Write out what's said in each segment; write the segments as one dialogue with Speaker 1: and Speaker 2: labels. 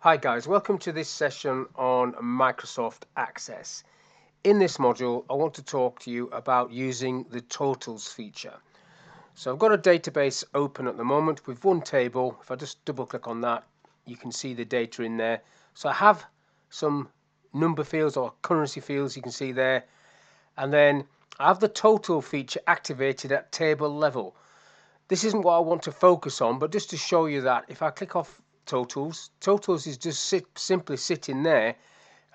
Speaker 1: Hi guys, welcome to this session on Microsoft Access. In this module, I want to talk to you about using the totals feature. So I've got a database open at the moment with one table. If I just double click on that, you can see the data in there. So I have some number fields or currency fields you can see there. And then I have the total feature activated at table level. This isn't what I want to focus on, but just to show you that if I click off totals is just simply sitting there,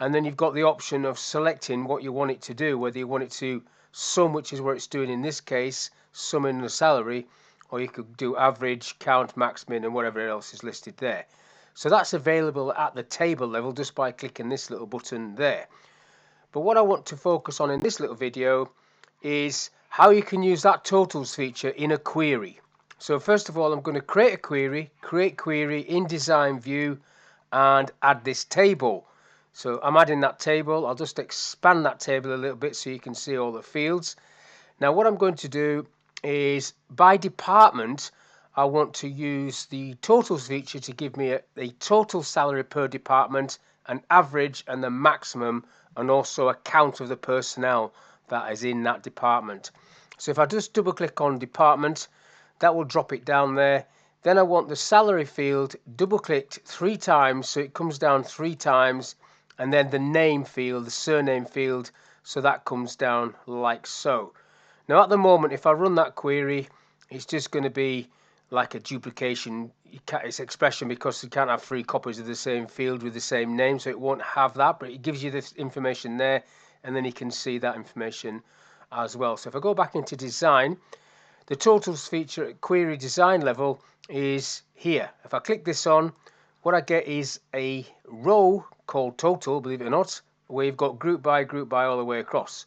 Speaker 1: and then you've got the option of selecting what you want it to do, whether you want it to sum, which is what it's doing in this case, sum in the salary, or you could do average, count, max, min, and whatever else is listed there. So that's available at the table level just by clicking this little button there. But what I want to focus on in this little video is how you can use that totals feature in a query. So first of all, I'm going to create a query, create query in design view, and add this table. So I'm adding that table. I'll just expand that table a little bit so you can see all the fields. Now what I'm going to do is by department, I want to use the totals feature to give me a total salary per department, an average and the maximum, and also a count of the personnel that is in that department. So if I just double click on department, that will drop it down there. Then I want the salary field double clicked 3 times so it comes down 3 times, and then the name field, the surname field, so that comes down like so. Now at the moment, if I run that query, it's just going to be like a duplication. It's expression because you can't have 3 copies of the same field with the same name, so it won't have that, but it gives you this information there, and then you can see that information as well. So if I go back into design, the totals feature at query design level is here. If I click this on, what I get is a row called total, believe it or not, where you've got group by all the way across.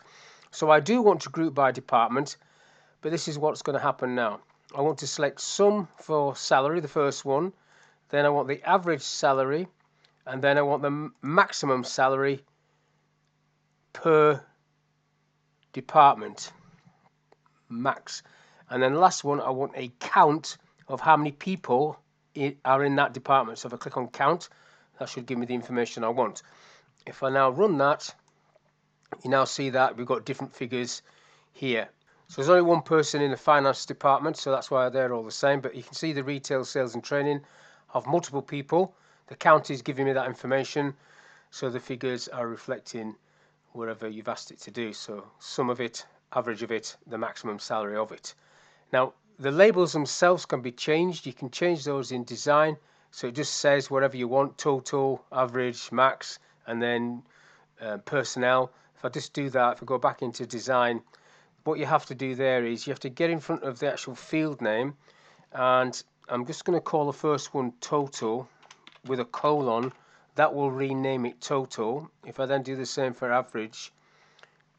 Speaker 1: So I do want to group by department, but this is what's going to happen now. I want to select sum for salary, the first one, then I want the average salary, and then I want the maximum salary per department, max. And then the last one, I want a count of how many people are in that department. So if I click on count, that should give me the information I want. If I now run that, you now see that we've got different figures here. So there's only one person in the finance department, so that's why they're all the same. But you can see the retail, sales and training have multiple people. The count is giving me that information, so the figures are reflecting wherever you've asked it to do. So sum of it, average of it, the maximum salary of it. Now, the labels themselves can be changed. You can change those in design. So it just says whatever you want, total, average, max, and then personnel. If I just do that, if I go back into design, what you have to do there is you have to get in front of the actual field name. And I'm just going to call the first one total with a colon. That will rename it total. If I then do the same for average,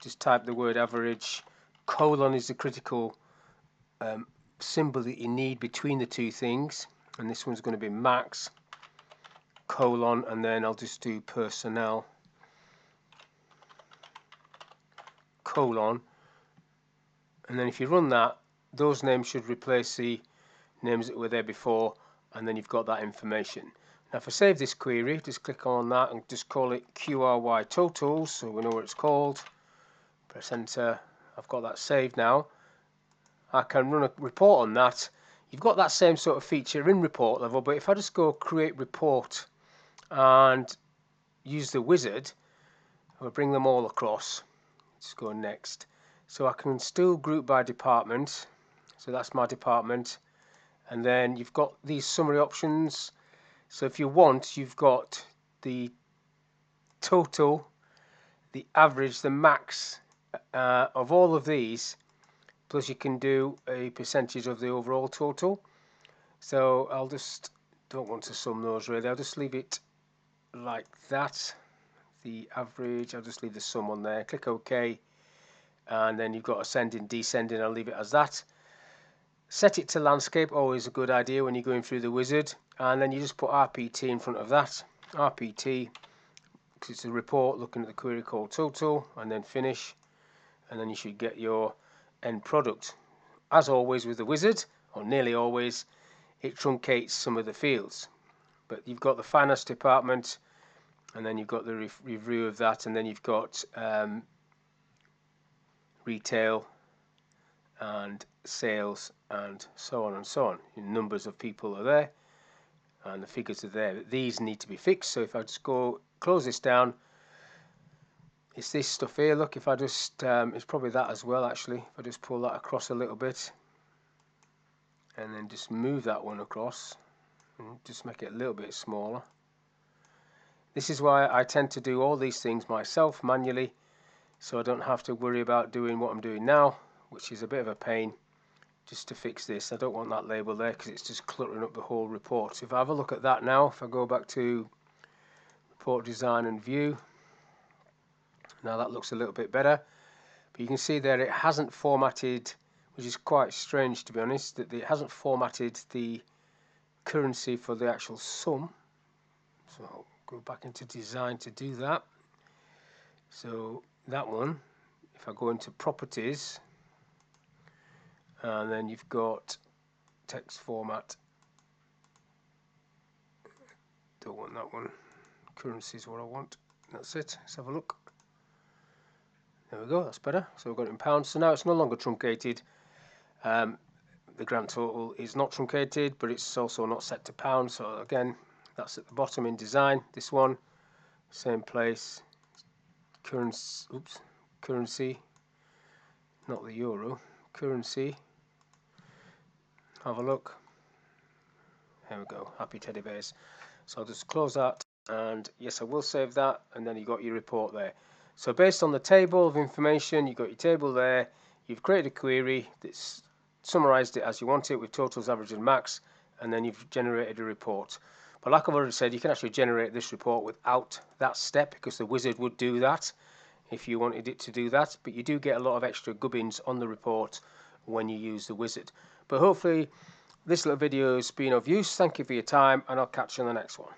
Speaker 1: just type the word average. Colon is the critical symbol that you need between the two things, and this one's going to be max, colon, and then I'll just do personnel, colon, and then if you run that, those names should replace the names that were there before, and then you've got that information. Now if I save this query, just click on that and just call it QRY totals, so we know what it's called. Press enter. I've got that saved now. I can run a report on that. You've got that same sort of feature in report level, but if I just go create report and use the wizard, I'll bring them all across. Let's go next. So I can still group by department. So that's my department. And then you've got these summary options. So if you want, you've got the total, the average, the max of all of these. Plus you can do a percentage of the overall total. So I'll just, don't want to sum those really, I'll just leave it like that. The average, I'll just leave the sum on there, click OK, and then you've got ascending, descending, I'll leave it as that. Set it to landscape, always a good idea when you're going through the wizard, and then you just put RPT in front of that, RPT, because it's a report looking at the query called total, and then finish, and then you should get your end product. As always with the wizard, or nearly always, it truncates some of the fields. But you've got the finance department, and then you've got the review of that, and then you've got retail and sales and so on and so on. The numbers of people are there and the figures are there, but these need to be fixed. So if I just go close this down, it's this stuff here. Look, if I just it's probably that as well actually. If I just pull that across a little bit and then just move that one across and just make it a little bit smaller. This is why I tend to do all these things myself manually, so I don't have to worry about doing what I'm doing now, which is a bit of a pain. Just to fix this, I don't want that label there because it's just cluttering up the whole report. So if I have a look at that now, if I go back to report design and view, now that looks a little bit better, but you can see there it hasn't formatted, which is quite strange to be honest, that it hasn't formatted the currency for the actual sum. So I'll go back into design to do that. So that one, if I go into properties, and then you've got text format, don't want that one, currency is what I want, that's it. Let's have a look. There we go, that's better. So we've got it in pounds, so now it's no longer truncated. The grand total is not truncated, but it's also not set to pounds. So again, that's at the bottom in design. This one, same place, currency, not the euro, currency. Have a look. There we go, happy teddy bears. So I'll just close that, and yes, I will save that, and then you got your report there. So based on the table of information, you've got your table there, you've created a query that's summarized it as you want it with totals, average and max, and then you've generated a report. But like I've already said, you can actually generate this report without that step, because the wizard would do that if you wanted it to do that, but you do get a lot of extra gubbins on the report when you use the wizard. But hopefully this little video has been of use. Thank you for your time, and I'll catch you on the next one.